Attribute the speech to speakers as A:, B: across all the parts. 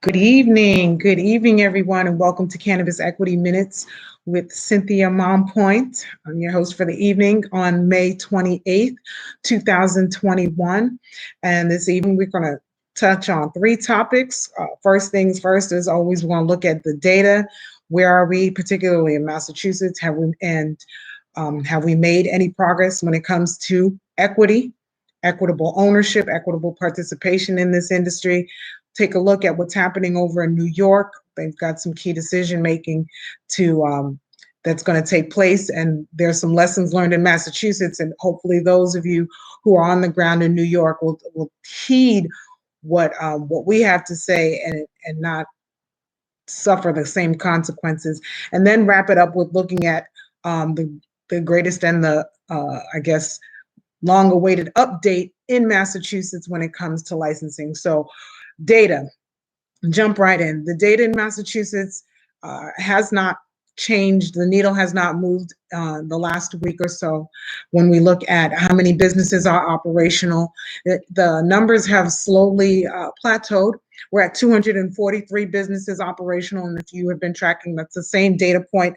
A: Good evening, everyone, and welcome to Cannabis Equity Minutes with Cynthia Mompoint. I'm your host for the evening on May 28th, 2021. And this evening, we're going to touch on three topics. First things first, as always, we want to look at the data. Where are we, particularly in Massachusetts? Have we made any progress when it comes to equity, equitable ownership, equitable participation in this industry? Take a look at what's happening over in New York. They've got some key decision making that's going to take place, and there's some lessons learned in Massachusetts. And hopefully, those of you who are on the ground in New York will heed what we have to say and not suffer the same consequences. And then wrap it up with looking at the greatest and the long-awaited update in Massachusetts when it comes to licensing. So data, jump right in. The data in Massachusetts has not changed. The needle has not moved the last week or so. When we look at how many businesses are operational, the numbers have slowly plateaued. We're at 243 businesses operational, and if you have been tracking, that's the same data point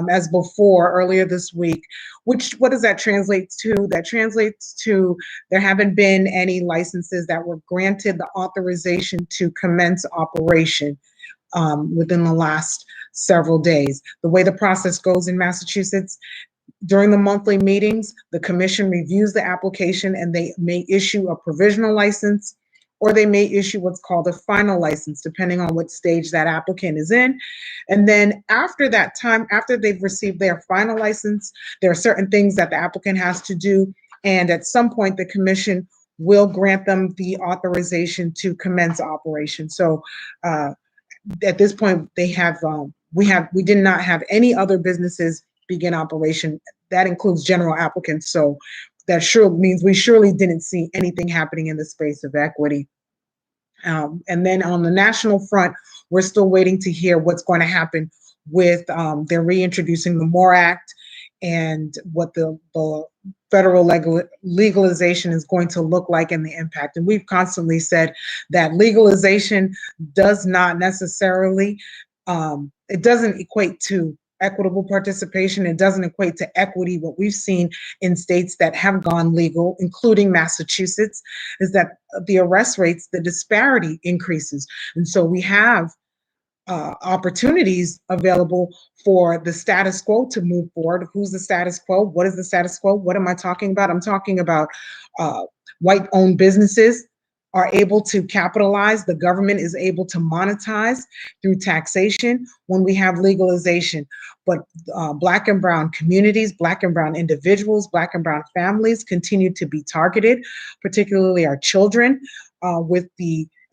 A: as before earlier this week. What does that translate to? That translates to there haven't been any licenses that were granted the authorization to commence operation within the last several days. The way the process goes in Massachusetts, during the monthly meetings, the commission reviews the application and they may issue a provisional license, or they may issue what's called a final license, depending on what stage that applicant is in. And then after that time, after they've received their final license, there are certain things that the applicant has to do. And at some point, the commission will grant them the authorization to commence operation. So at this point, we did not have any other businesses begin operation. That includes general applicants. So that sure means we surely didn't see anything happening in the space of equity. And then on the national front, we're still waiting to hear what's going to happen with they're reintroducing the MORE Act and what the federal legalization is going to look like and the impact. And we've constantly said that legalization does not necessarily, it doesn't equate to equitable participation. It doesn't equate to equity. What we've seen in states that have gone legal, including Massachusetts, is that the arrest rates, the disparity increases. And so we have opportunities available for the status quo to move forward. Who's the status quo? What is the status quo? What am I talking about? I'm talking about white-owned businesses are able to capitalize. The government is able to monetize through taxation when we have legalization. But Black and brown communities, Black and brown individuals, Black and brown families continue to be targeted, particularly our children,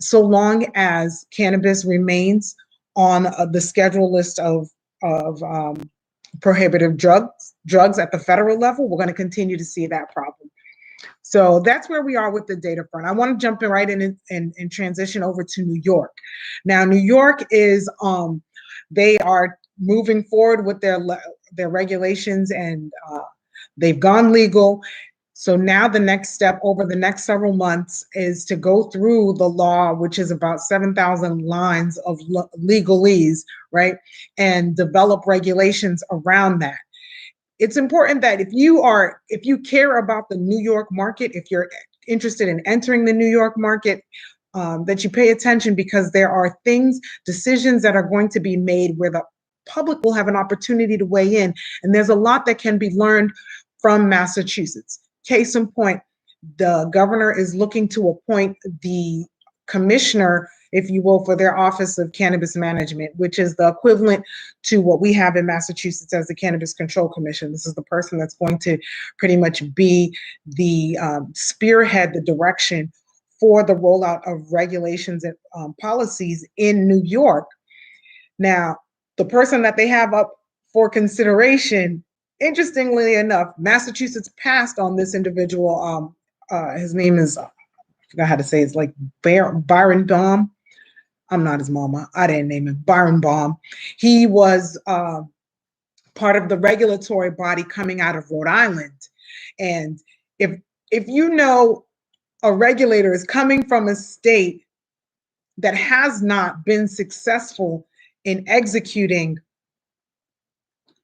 A: so long as cannabis remains on the schedule list of prohibitive drugs at the federal level, we're going to continue to see that problem. So that's where we are with the data front. I want to jump in right in and transition over to New York. Now, New York is, they are moving forward with their regulations, and they've gone legal. So now the next step over the next several months is to go through the law, which is about 7,000 lines of legalese, right? And develop regulations around that. It's important that if you care about the New York market, if you're interested in entering the New York market, that you pay attention, because there are decisions that are going to be made where the public will have an opportunity to weigh in. And there's a lot that can be learned from Massachusetts. Case in point, the governor is looking to appoint the commissioner, if you will, for their Office of Cannabis Management, which is the equivalent to what we have in Massachusetts as the Cannabis Control Commission. This is the person that's going to pretty much be the spearhead, the direction for the rollout of regulations and policies in New York. Now, the person that they have up for consideration, interestingly enough, Massachusetts passed on this individual. His name is, I forgot how to say it. It's like Byron Baum. I'm not his mama. I didn't name him. Byron Baum. He was part of the regulatory body coming out of Rhode Island. And if you know a regulator is coming from a state that has not been successful in executing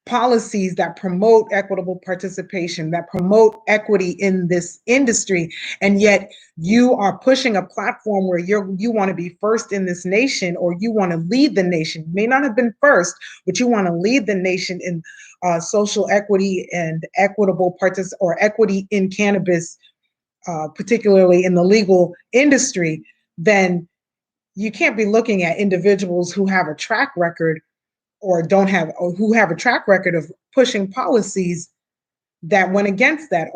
A: policies that promote equitable participation, that promote equity in this industry, and yet you are pushing a platform where you want to be first in this nation, or you want to lead the nation. You may not have been first, but you want to lead the nation in social equity and equitable or equity in cannabis, particularly in the legal industry. Then you can't be looking at individuals who have a track record or who have a track record of pushing policies that went against that.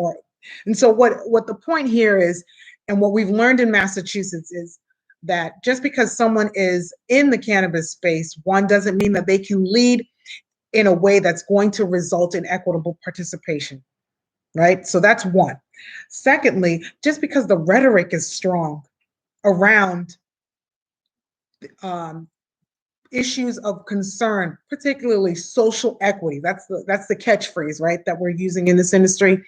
A: And so what the point here is, and what we've learned in Massachusetts, is that just because someone is in the cannabis space, one, doesn't mean that they can lead in a way that's going to result in equitable participation, right? So that's one. Secondly, just because the rhetoric is strong around issues of concern, particularly social equity. That's the catchphrase, right, that we're using in this industry,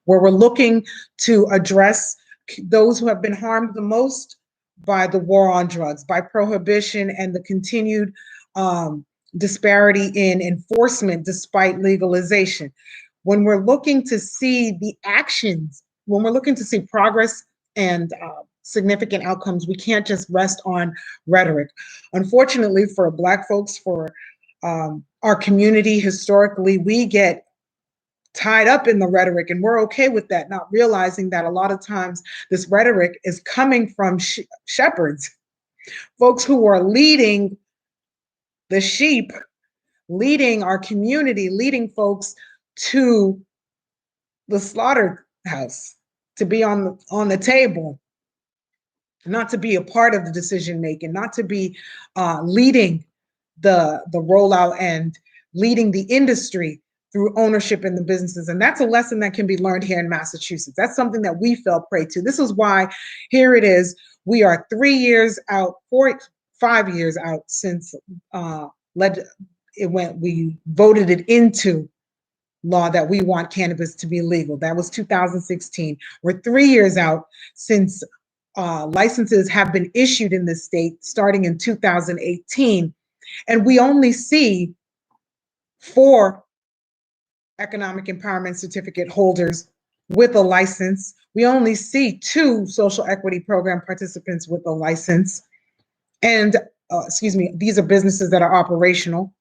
A: where we're looking to address those who have been harmed the most by the war on drugs, by prohibition, and the continued disparity in enforcement despite legalization. When we're looking to see the actions, when we're looking to see progress and significant outcomes, we can't just rest on rhetoric. Unfortunately for Black folks, for our community, historically, we get tied up in the rhetoric, and we're okay with that, not realizing that a lot of times this rhetoric is coming from shepherds, folks who are leading the sheep, leading our community, leading folks to the slaughterhouse, to be on the table, not to be a part of the decision making, not to be leading the rollout and leading the industry through ownership in the businesses. And that's a lesson that can be learned here in Massachusetts. That's something that we fell prey to. This is why here it is. We are 3 years out, 5 years out since we voted it into law that we want cannabis to be legal. That was 2016. We're 3 years out since licenses have been issued in this state starting in 2018. And we only see 4 economic empowerment certificate holders with a license. We only see 2 social equity program participants with a license. And, these are businesses that are operational.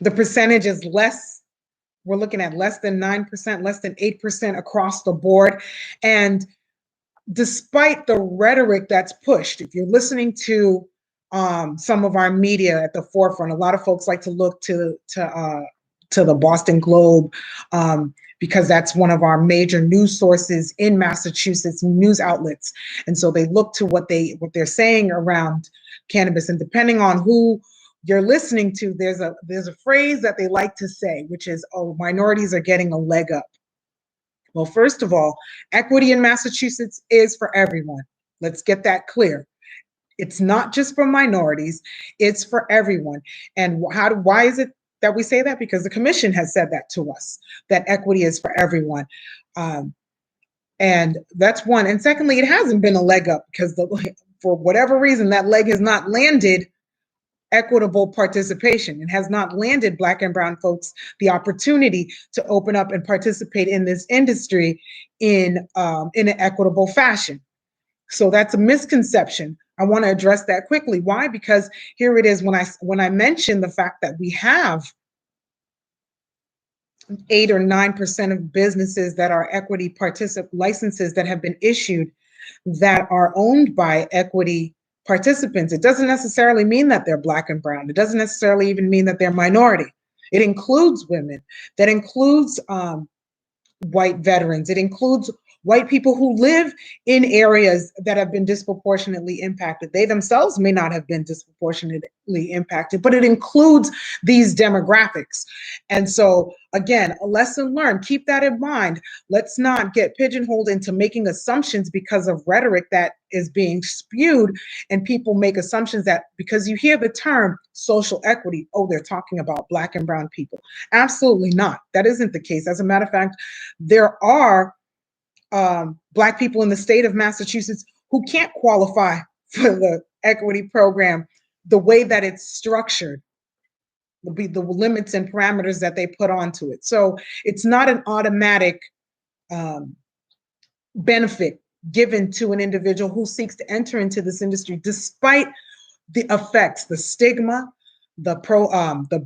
A: The percentage is less. We're looking at less than 9%, less than 8% across the board. And despite the rhetoric that's pushed, if you're listening to some of our media at the forefront, a lot of folks like to look to the Boston Globe, because that's one of our major news sources in Massachusetts, news outlets. And so they look to what they're saying around cannabis. And depending on who you're listening to, there's a phrase that they like to say, which is, oh, minorities are getting a leg up. Well, first of all, equity in Massachusetts is for everyone. Let's get that clear. It's not just for minorities, it's for everyone. And why is it that we say that? Because the commission has said that to us, that equity is for everyone. And that's one. And secondly, it hasn't been a leg up because for whatever reason, that leg has not landed equitable participation. It has not landed Black and brown folks the opportunity to open up and participate in this industry in an equitable fashion. So that's a misconception. I want to address that quickly. Why? Because here it is, when I mention the fact that we have 8 or 9% of businesses that are equity licenses that have been issued that are owned by equity participants, it doesn't necessarily mean that they're Black and brown. It doesn't necessarily even mean that they're minority. It includes women. That includes white veterans. It includes white people who live in areas that have been disproportionately impacted. They themselves may not have been disproportionately impacted, but it includes these demographics. And so, again, a lesson learned. Keep that in mind. Let's not get pigeonholed into making assumptions because of rhetoric that is being spewed, and people make assumptions that because you hear the term social equity, oh, they're talking about Black and brown people. Absolutely not. That isn't the case. As a matter of fact, there are Black people in the state of Massachusetts who can't qualify for the equity program the way that it's structured, the limits and parameters that they put onto it. So it's not an automatic benefit given to an individual who seeks to enter into this industry, despite the effects, the stigma, the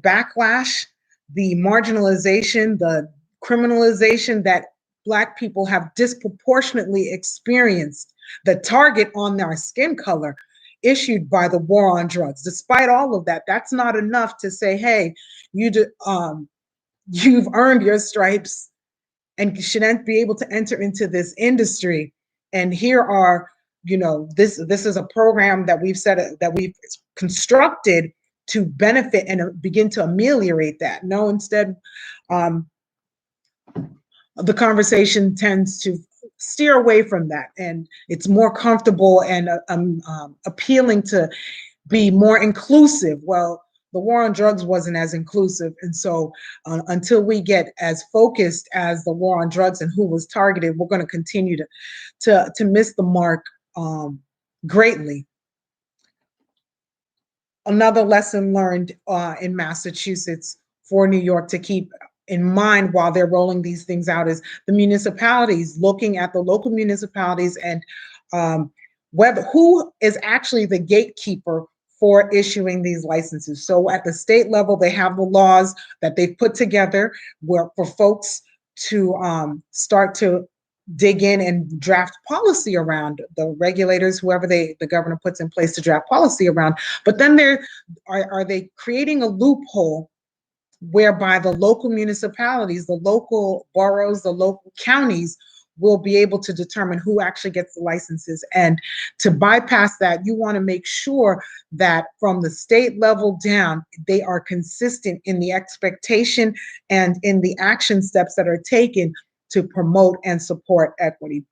A: backlash, the marginalization, the criminalization that Black people have disproportionately experienced, the target on their skin color issued by the war on drugs. Despite all of that, that's not enough to say, hey, you've earned your stripes and should be able to enter into this industry. And here are, this is a program that we've constructed to benefit and begin to ameliorate that. No, instead, the conversation tends to steer away from that, and it's more comfortable and appealing to be more inclusive. Well, the war on drugs wasn't as inclusive, and so until we get as focused as the war on drugs and who was targeted, we're going to continue to miss the mark greatly. Another lesson learned in Massachusetts for New York to keep in mind while they're rolling these things out is the municipalities, looking at the local municipalities and who is actually the gatekeeper for issuing these licenses. So at the state level, they have the laws that they've put together for folks to start to dig in and draft policy around, the regulators, whoever the governor puts in place to draft policy around. But then are they creating a loophole whereby the local municipalities, the local boroughs, the local counties will be able to determine who actually gets the licenses? And to bypass that, you want to make sure that from the state level down, they are consistent in the expectation and in the action steps that are taken to promote and support equity.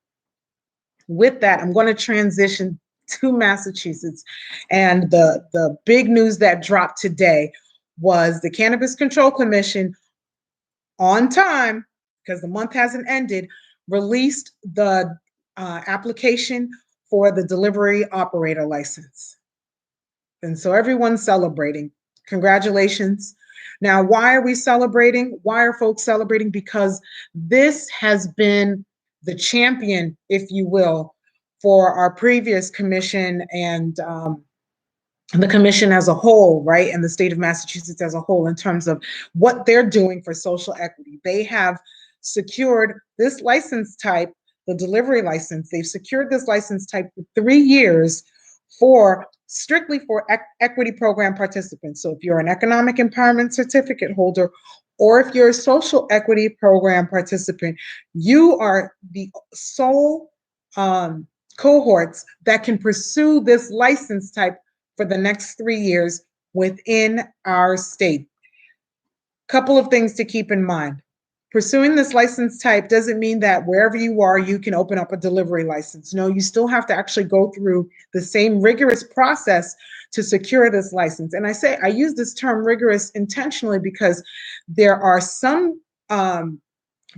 A: With that, I'm going to transition to Massachusetts. And the big news that dropped today was the Cannabis Control Commission, on time, because the month hasn't ended, released the application for the delivery operator license. And so everyone's celebrating. Congratulations. Now, why are we celebrating? Why are folks celebrating? Because this has been the champion, if you will, for our previous commission and the commission as a whole, right? And the state of Massachusetts as a whole, in terms of what they're doing for social equity. They have secured this license type, the delivery license. They've secured this license type for 3 years strictly for equity program participants. So if you're an economic empowerment certificate holder, or if you're a social equity program participant, you are the sole cohorts that can pursue this license type for the next 3 years within our state. Couple of things to keep in mind. Pursuing this license type doesn't mean that wherever you are, you can open up a delivery license. No, you still have to actually go through the same rigorous process to secure this license. And I use this term rigorous intentionally because there are some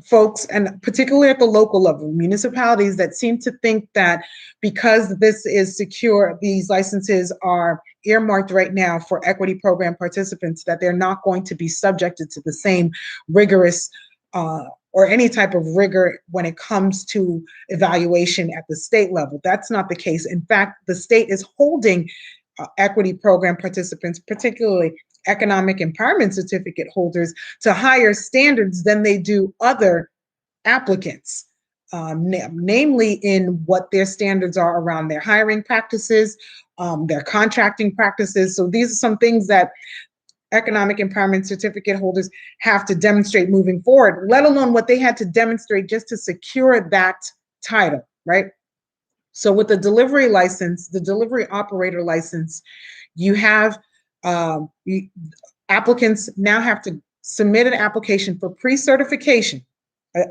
A: folks, and particularly at the local level, municipalities, that seem to think that because this is secure, these licenses are earmarked right now for equity program participants, that they're not going to be subjected to the same rigorous or any type of rigor when it comes to evaluation at the state level. That's not the case. In fact, the state is holding equity program participants, particularly economic empowerment certificate holders, to higher standards than they do other applicants, namely in what their standards are around their hiring practices, their contracting practices. So these are some things that economic empowerment certificate holders have to demonstrate moving forward, let alone what they had to demonstrate just to secure that title, right? So with the delivery license, the delivery operator license, you have applicants now have to submit an application for pre-certification.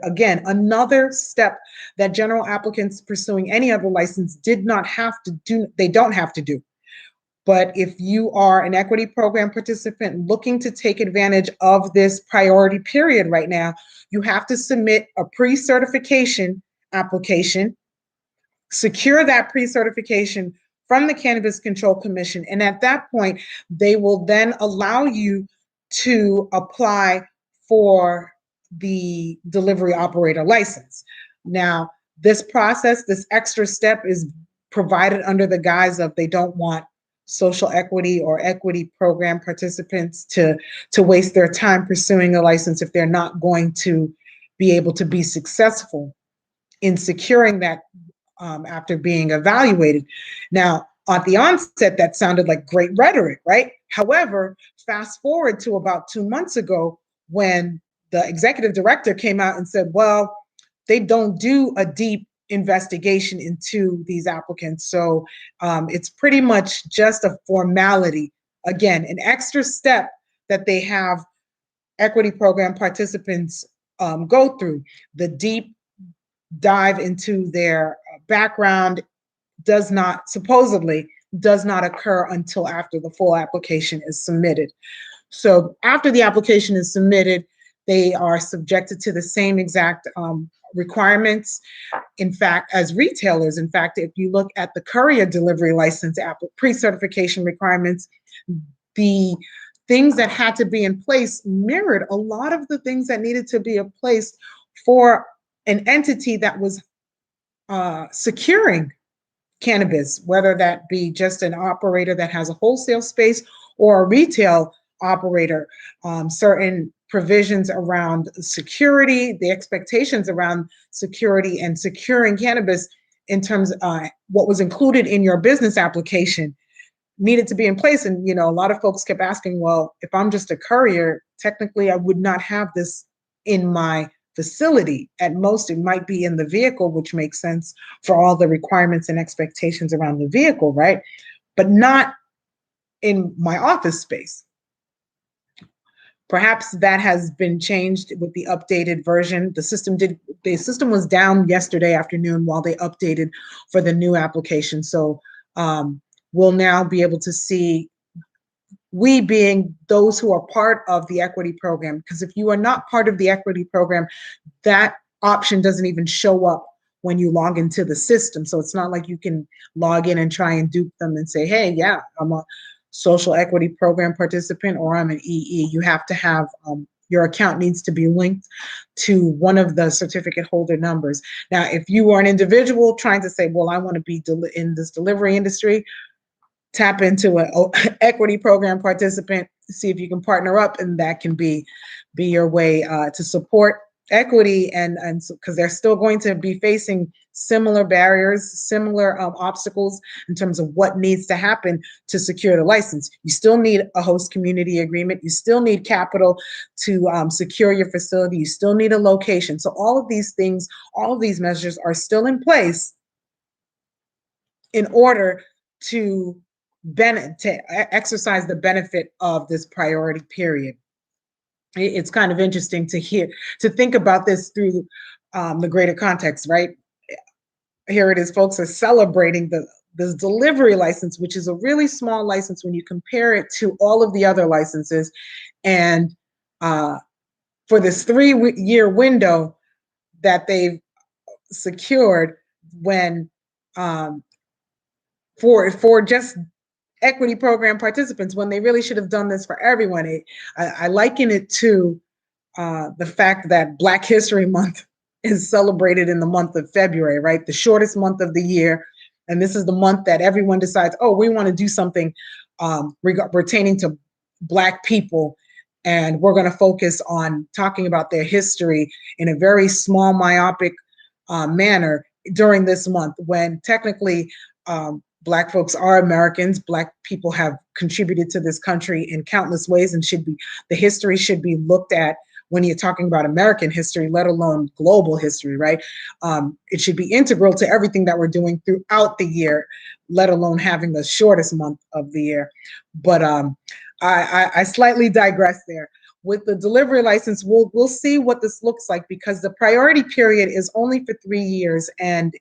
A: Again, another step that general applicants pursuing any other license did not have to do, they don't have to do. But if you are an equity program participant looking to take advantage of this priority period right now, you have to submit a pre-certification application secure that pre-certification from the Cannabis Control Commission. And at that point, they will then allow you to apply for the delivery operator license. Now, this process, this extra step is provided under the guise of they don't want social equity or equity program participants to waste their time pursuing a license if they're not going to be able to be successful in securing that after being evaluated. Now, at the onset, that sounded like great rhetoric, right? However, fast forward to about 2 months ago when the executive director came out and said, well, they don't do a deep investigation into these applicants. So it's pretty much just a formality. Again, an extra step that they have equity program participants go through. The deep dive into their background supposedly does not occur until after the full application is submitted. So after the application is submitted, they are subjected to the same exact requirements. In fact, as retailers, in fact, if you look at the courier delivery license pre-certification requirements, the things that had to be in place mirrored a lot of the things that needed to be in place for an entity that was securing cannabis, whether that be just an operator that has a wholesale space or a retail operator. Certain provisions around security, the expectations around security and securing cannabis in terms of what was included in your business application needed to be in place. And, you know, a lot of folks kept asking, well, if I'm just a courier, technically I would not have this in my facility. At most, it might be in the vehicle, which makes sense for all the requirements and expectations around the vehicle, right? But not in my office space. Perhaps that has been changed with the updated version. The system was down yesterday afternoon while they updated for the new application. So we'll now be able to see, we being those who are part of the equity program, because if you are not part of the equity program, that option doesn't even show up when you log into the system. So it's not like you can log in and try and dupe them and say, hey, yeah, I'm a social equity program participant or I'm an EE. You have to have, your account needs to be linked to one of the certificate holder numbers. Now, if you are an individual trying to say, well, I want to be in this delivery industry, tap into an equity program participant, see if you can partner up, and that can be your way to support equity, and because they're still going to be facing similar barriers, similar obstacles in terms of what needs to happen to secure the license. You still need a host community agreement. You still need capital to secure your facility. You still need a location. So all of these things, all of these measures are still in place in order to exercise the benefit of this priority period. It's kind of interesting to think about this through the greater context, right? Here it is, folks are celebrating this delivery license, which is a really small license when you compare it to all of the other licenses. And for this 3-year window that they've secured, when for just equity program participants, when they really should have done this for everyone. I liken it to the fact that Black History Month is celebrated in the month of February, right? The shortest month of the year. And this is the month that everyone decides, oh, we want to do something pertaining to Black people. And we're going to focus on talking about their history in a very small, myopic manner during this month, when technically Black folks are Americans. Black people have contributed to this country in countless ways, and the history should be looked at when you're talking about American history, let alone global history, right? It should be integral to everything that we're doing throughout the year, let alone having the shortest month of the year. But I slightly digress there. With the delivery license, we'll see what this looks like, because the priority period is only for 3 years, and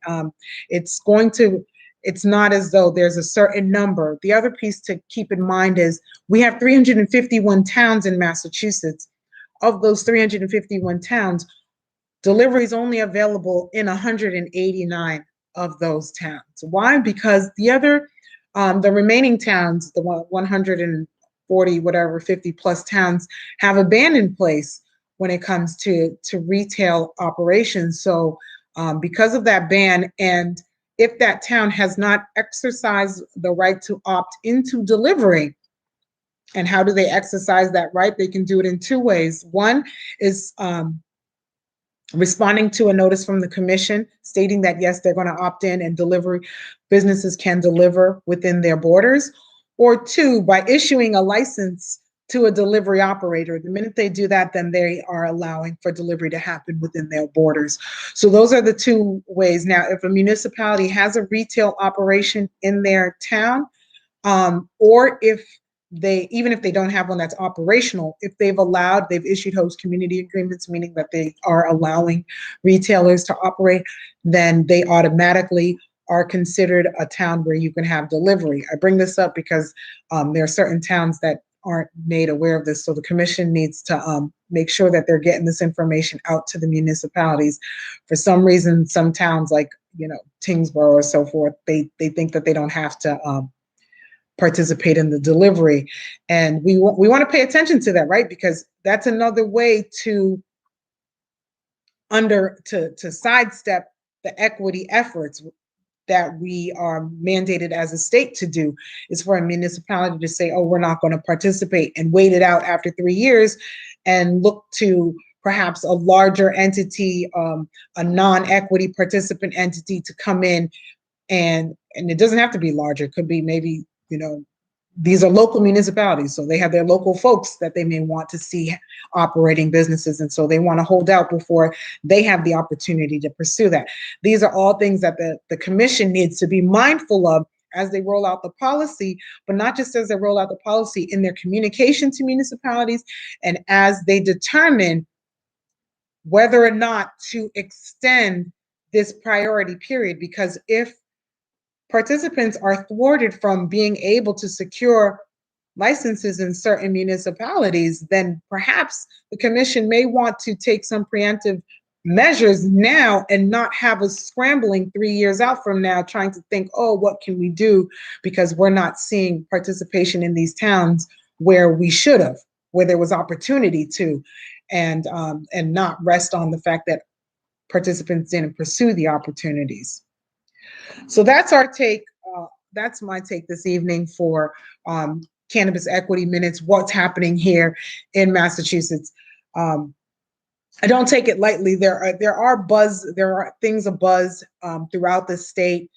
A: it's not as though there's a certain number. The other piece to keep in mind is we have 351 towns in Massachusetts. Of those 351 towns, delivery is only available in 189 of those towns. Why? Because the remaining towns, the 140, whatever, 50 plus towns, have a ban in place when it comes to retail operations. So because of that ban, and if that town has not exercised the right to opt into delivery, and how do they exercise that right? They can do it in two ways. One is responding to a notice from the commission stating that yes, they're going to opt in and delivery businesses can deliver within their borders, or two, by issuing a license to a delivery operator. The minute they do that, then they are allowing for delivery to happen within their borders. So those are the two ways. Now, if a municipality has a retail operation in their town, or if even if they don't have one that's operational, if they've issued host community agreements, meaning that they are allowing retailers to operate, then they automatically are considered a town where you can have delivery. I bring this up because there are certain towns that aren't made aware of this. So the commission needs to make sure that they're getting this information out to the municipalities. For some reason, some towns like, Tingsboro or so forth, they think that they don't have to participate in the delivery. And we want to pay attention to that, right? Because that's another way to sidestep the equity efforts that we are mandated as a state to do, is for a municipality to say, oh, we're not going to participate, and wait it out after 3 years and look to perhaps a larger entity, a non-equity participant entity, to come in. And it doesn't have to be larger. It could be maybe, these are local municipalities, so they have their local folks that they may want to see operating businesses, and so they want to hold out before they have the opportunity to pursue that. These are all things that the commission needs to be mindful of as they roll out the policy, but not just as they roll out the policy, in their communication to municipalities, and as they determine whether or not to extend this priority period. Because if participants are thwarted from being able to secure licenses in certain municipalities, then perhaps the commission may want to take some preemptive measures now and not have us scrambling 3 years out from now trying to think, oh, what can we do? Because we're not seeing participation in these towns where we should have, where there was opportunity to, and not rest on the fact that participants didn't pursue the opportunities. So that's our take. That's my take this evening for cannabis equity minutes. What's happening here in Massachusetts? I don't take it lightly. There are things abuzz throughout the state.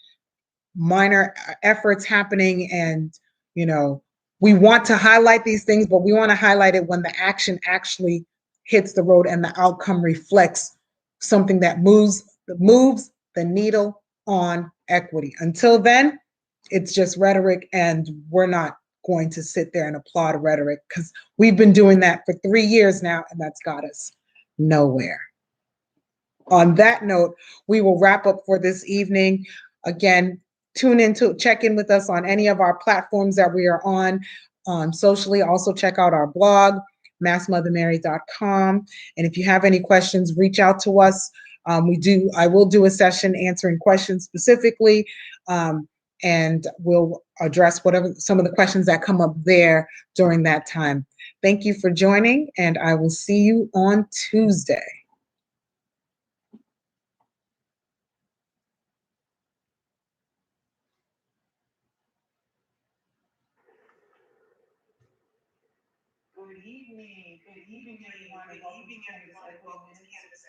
A: Minor efforts happening, and we want to highlight these things, but we want to highlight it when the action actually hits the road and the outcome reflects something that moves the needle on equity. Until then, it's just rhetoric, and we're not going to sit there and applaud rhetoric, because we've been doing that for 3 years now, and that's got us nowhere. On that note, we will wrap up for this evening. Again, check in with us on any of our platforms that we are on socially. Also check out our blog, massmothermary.com. And if you have any questions, reach out to us. I will do a session answering questions specifically, and we'll address some of the questions that come up there during that time. Thank you for joining, and I will see you on Tuesday. Good evening, everyone. Welcome to Cannabis.